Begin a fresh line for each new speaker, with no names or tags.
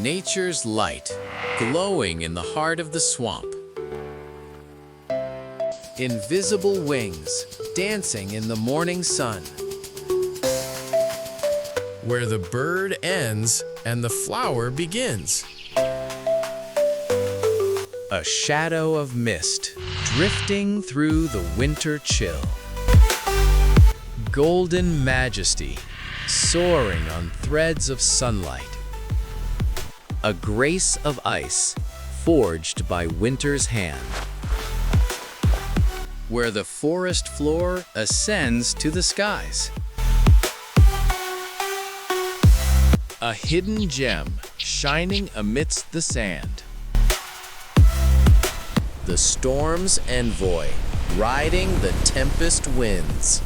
Nature's light, glowing in the heart of the swamp. Invisible wings, dancing in the morning sun.
Where the bird ends and the flower begins.
A shadow of mist, drifting through the winter chill. Golden majesty, soaring on threads of sunlight. A grace of ice, forged by winter's hand. Where the forest floor ascends to the skies. A hidden gem, shining amidst the sand. The storm's envoy, riding the tempest winds.